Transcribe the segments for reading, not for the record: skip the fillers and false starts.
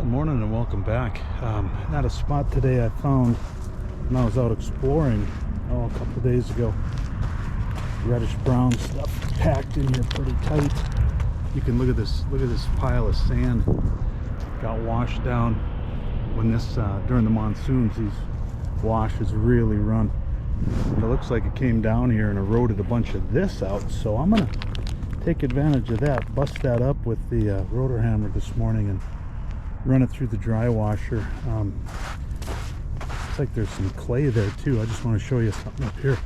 Good morning and welcome back. At a spot today I found when I was out exploring a couple of days ago. Reddish brown stuff packed in here pretty tight. You can look at this pile of sand. Got washed down when this during the monsoons. These washes really run. And it looks like it came down here and eroded a bunch of this out. So I'm gonna take advantage of that, bust that up with the rotor hammer this morning and run it through the dry washer. Looks like there's some clay there too. I just want to show you something up here.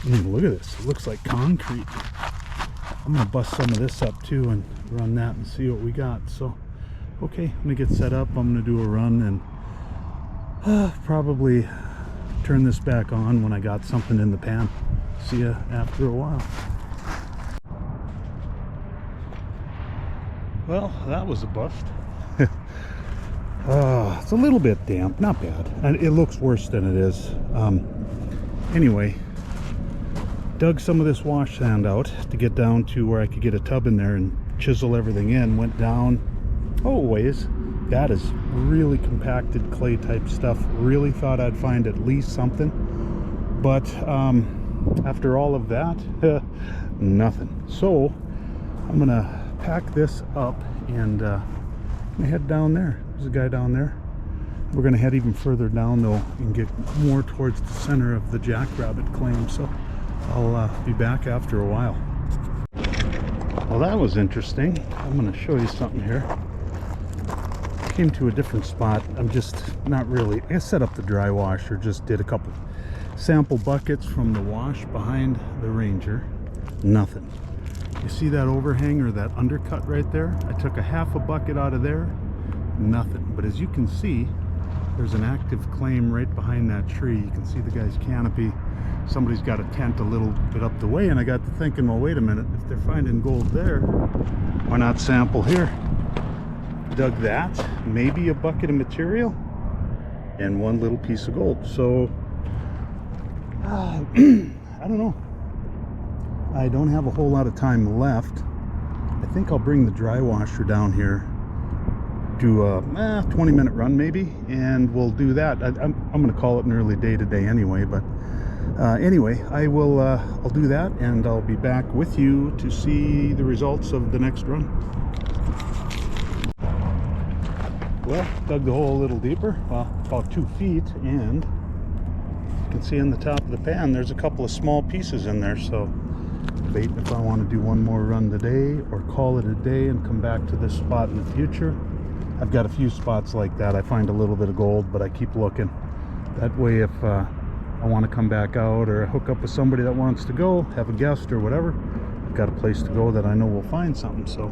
I mean, look at this. It looks like concrete. I'm gonna bust some of this up too and run that and see what we got. So okay, I'm gonna get set up. I'm gonna do a run and probably turn this back on when I got something in the pan. See ya after a while. Well, that was a bust. It's a little bit damp, not bad, and it looks worse than it is. Anyway, dug some of this wash sand out to get down to where I could get a tub in there and chisel everything in. Went down a ways. That is really compacted clay type stuff. Really thought I'd find at least something, but after all of that, nothing. So I'm gonna pack this up and head down there. There's a guy down there. We're gonna head even further down though and get more towards the center of the jackrabbit claim. So I'll be back after a while. Well, that was interesting. I'm gonna show you something here. Came to a different spot. I'm just not really, I set up the dry washer, just did a couple sample buckets from the wash behind the Ranger. Nothing. You see that overhang or that undercut right there? I took a half a bucket out of there. Nothing. But as you can see, there's an active claim right behind that tree. You can see the guy's canopy. Somebody's got a tent a little bit up the way, and I got to thinking, well, wait a minute, if they're finding gold there, why not sample here? Dug that, maybe a bucket of material and one little piece of gold. So I don't know. I don't have a whole lot of time left. I think I'll bring the dry washer down here, do a 20-minute run maybe, and we'll do that. I'm going to call it an early day today anyway, but anyway, I'll do that, and I'll be back with you to see the results of the next run. Well, dug the hole a little deeper, well, about 2 feet, and you can see in the top of the pan there's a couple of small pieces in there. So debate if I want to do one more run today or call it a day and come back to this spot in the future. I've got a few spots like that. I find a little bit of gold, but I keep looking. That way, if I want to come back out or hook up with somebody that wants to go, have a guest or whatever, I've got a place to go that I know will find something. So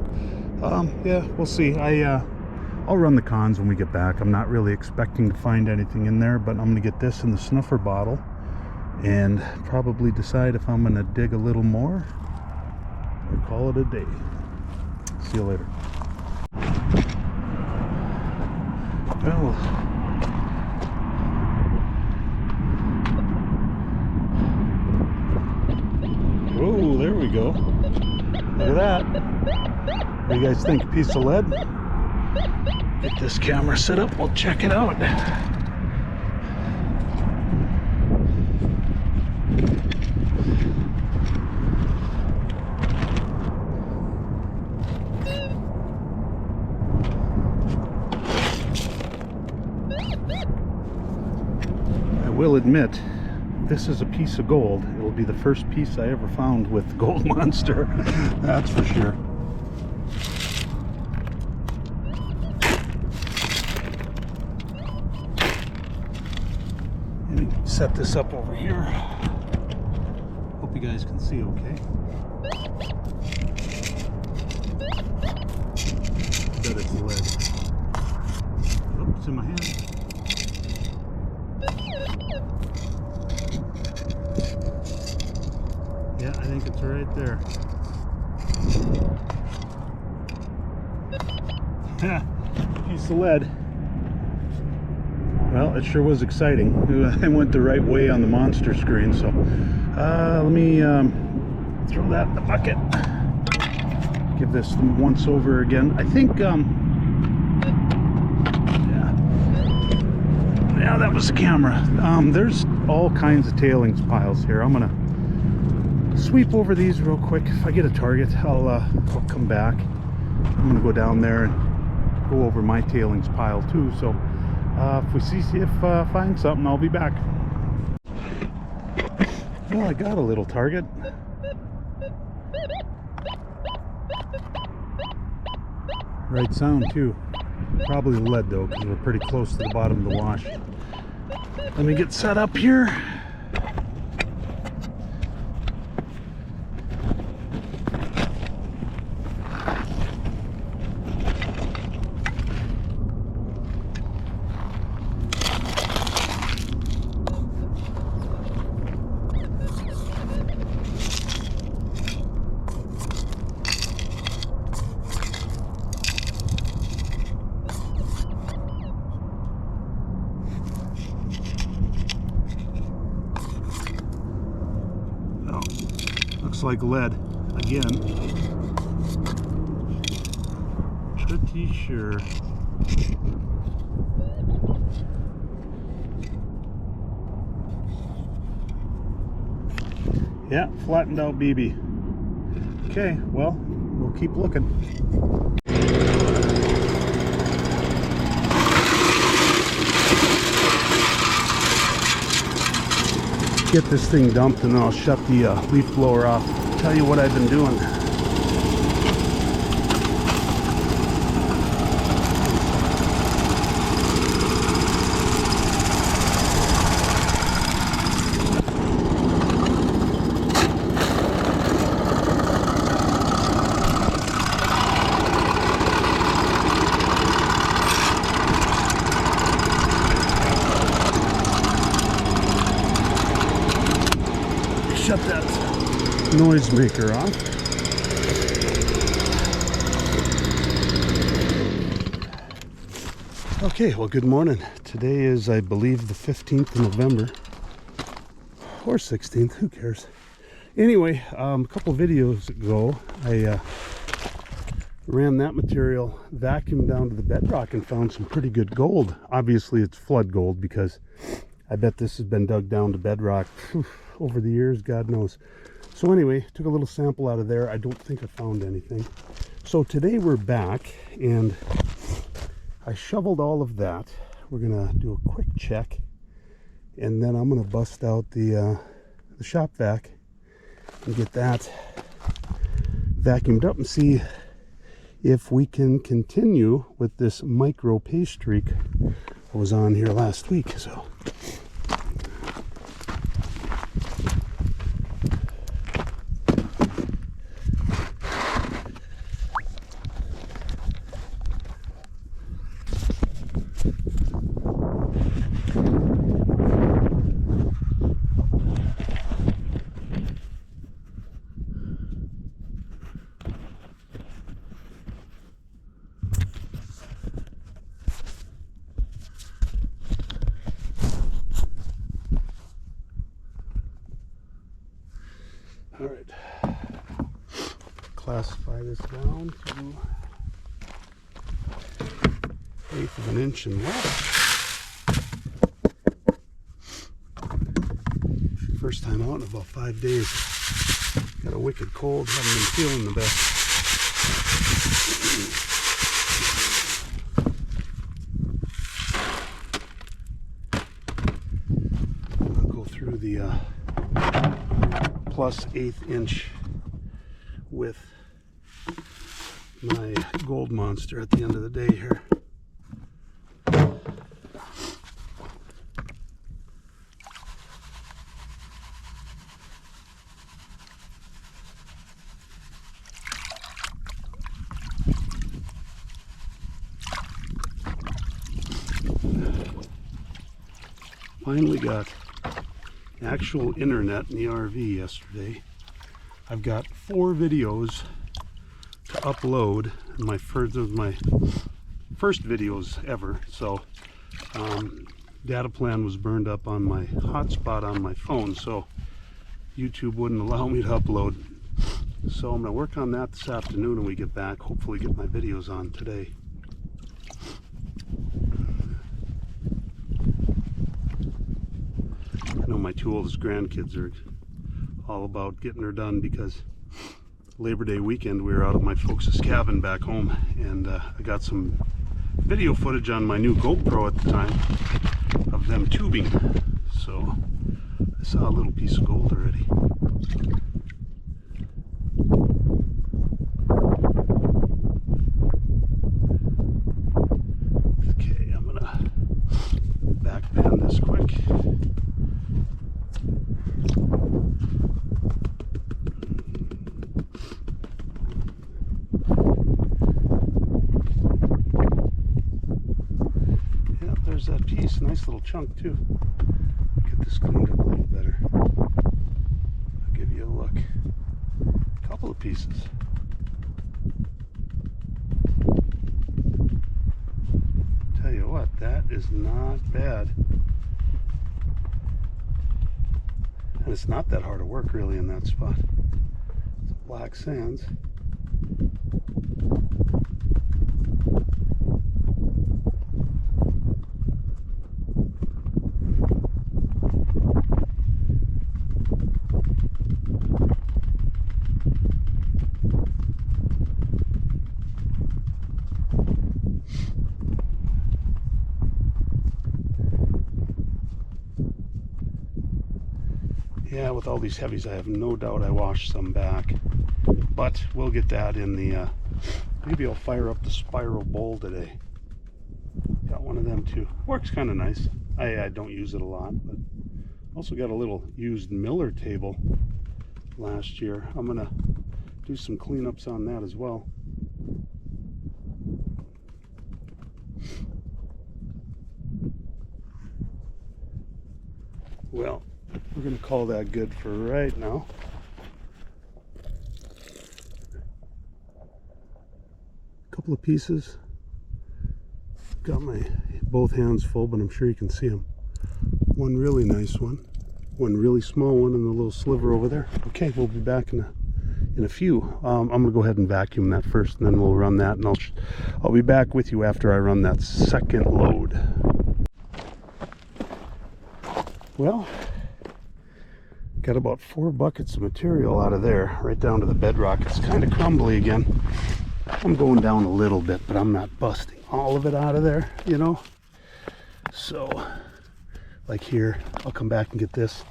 yeah, we'll see. I'll run the cons when we get back. I'm not really expecting to find anything in there, but I'm going to get this in the snuffer bottle and probably decide if I'm going to dig a little more or call it a day. See you later. Well, oh, there we go. Look at that. What do you guys think? A piece of lead? Get this camera set up, we'll check it out. I will admit, this is a piece of gold. It will be the first piece I ever found with Gold Monster. That's for sure. Set this up over here. Hope you guys can see okay. Bet it's lead. Oh, it's in my hand. Yeah, I think it's right there. Piece of lead. Well, it sure was exciting. I went the right way on the monster screen, so let me throw that in the bucket. Give this once over again. I think Yeah, that was the camera. There's all kinds of tailings piles here. I'm gonna sweep over these real quick. If I get a target, I'll come back. I'm gonna go down there and go over my tailings pile too. So if we see if find something, I'll be back. Well, I got a little target. Right sound too. Probably lead though, because we're pretty close to the bottom of the wash. Let me get set up here. Looks like lead again. Pretty sure. Yeah, flattened out BB. Okay, well, we'll keep looking. Get this thing dumped and then I'll shut the leaf blower off. Tell you what I've been doing. Shut that noisemaker off. Okay, well, good morning. Today is, I believe, the 15th of November. Or 16th, who cares? Anyway, a couple videos ago, I ran that material, vacuumed down to the bedrock, and found some pretty good gold. Obviously, it's flood gold because I bet this has been dug down to bedrock over the years, God knows. So anyway, took a little sample out of there. I don't think I found anything. So today we're back, and I shoveled all of that. We're gonna do a quick check, and then I'm gonna bust out the shop vac and get that vacuumed up and see if we can continue with this micro paste streak that was on here last week. So all right, classify this down to 1/8 of an inch in left. First time out in about 5 days. Got a wicked cold, haven't been feeling the best. I'll go through the plus 1/8 inch with my gold monster at the end of the day here. Finally got actual internet in the RV yesterday. I've got 4 videos to upload. My first videos ever. So data plan was burned up on my hotspot on my phone, so YouTube wouldn't allow me to upload. So I'm gonna work on that this afternoon when we get back. Hopefully get my videos on today. my two oldest grandkids are all about getting her done because Labor Day weekend we were out at my folks' cabin back home, and I got some video footage on my new GoPro at the time of them tubing. So I saw a little piece of gold already. Okay, I'm gonna back bend this quick. Yep, there's that piece. Nice little chunk too. Get this cleaned up a little better. I'll give you a look. A couple of pieces. Tell you what, that is not bad. And it's not that hard to work really in that spot. It's black sands. Yeah, with all these heavies, I have no doubt I washed some back, but we'll get that in the, maybe I'll fire up the spiral bowl today. Got one of them too. Works kind of nice. I don't use it a lot, but also got a little used Miller table last year. I'm gonna do some cleanups on that as well. Well, we're going to call that good for right now. A couple of pieces. Got my both hands full, but I'm sure you can see them. One really nice one, one really small one, and a little sliver over there. Okay, we'll be back in a few. I'm going to go ahead and vacuum that first, and then we'll run that, and I'll be back with you after I run that second load. Well, got about 4 buckets of material out of there, right down to the bedrock. It's kind of crumbly again. I'm going down a little bit, but I'm not busting all of it out of there, you know. So, like here, I'll come back and get this.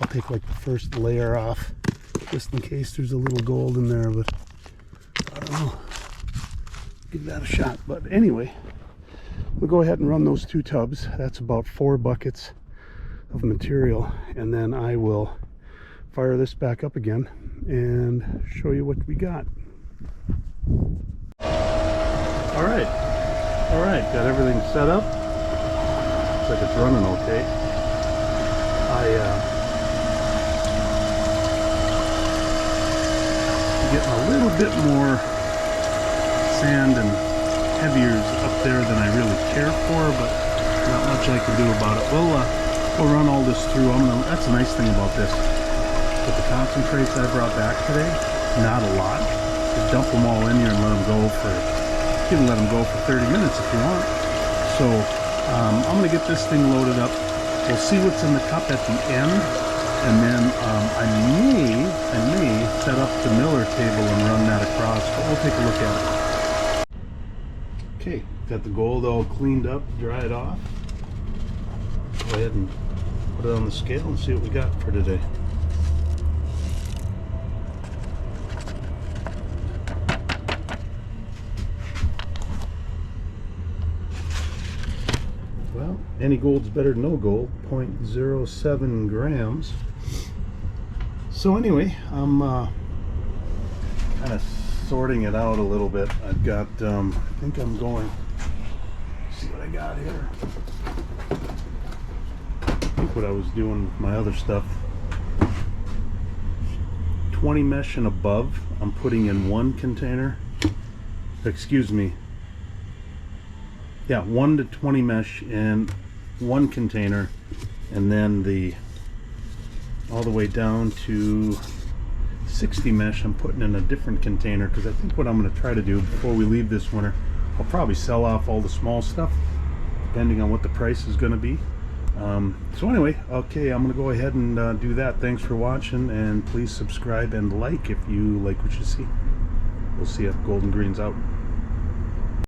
I'll take like the first layer off, just in case there's a little gold in there, but I don't know. Give that a shot. But anyway, we'll go ahead and run those 2 tubs. That's about 4 buckets of material, and then I will fire this back up again and show you what we got. All right, got everything set up. Looks like it's running okay. Getting a little bit more sand and heavier up there than I really care for, but not much I can do about it. We'll run all this through. That's a nice thing about this. With the concentrates I brought back today, not a lot. Just dump them all in here and let them go for, you can let them go for 30 minutes if you want. So I'm going to get this thing loaded up. We'll see what's in the cup at the end, and then I may set up the Miller table and run that across, but we'll take a look at it. Okay, got the gold all cleaned up, dried off. Go ahead and put it on the scale and see what we got for today. Well, any gold's better than no gold, 0.07 grams. So anyway, I'm kind of sorting it out a little bit. I've got, I think I'm going, see what I got here. What I was doing with my other stuff, 20 mesh and above, I'm putting in 1 container. Excuse me. Yeah, 1 to 20 mesh in 1 container, and then all the way down to 60 mesh I'm putting in a different container, because I think what I'm going to try to do before we leave this winter, I'll probably sell off all the small stuff depending on what the price is going to be. So anyway, okay, I'm gonna go ahead and do that. Thanks for watching, and please subscribe and like if you like what you see. We'll see you. Golden Green's out.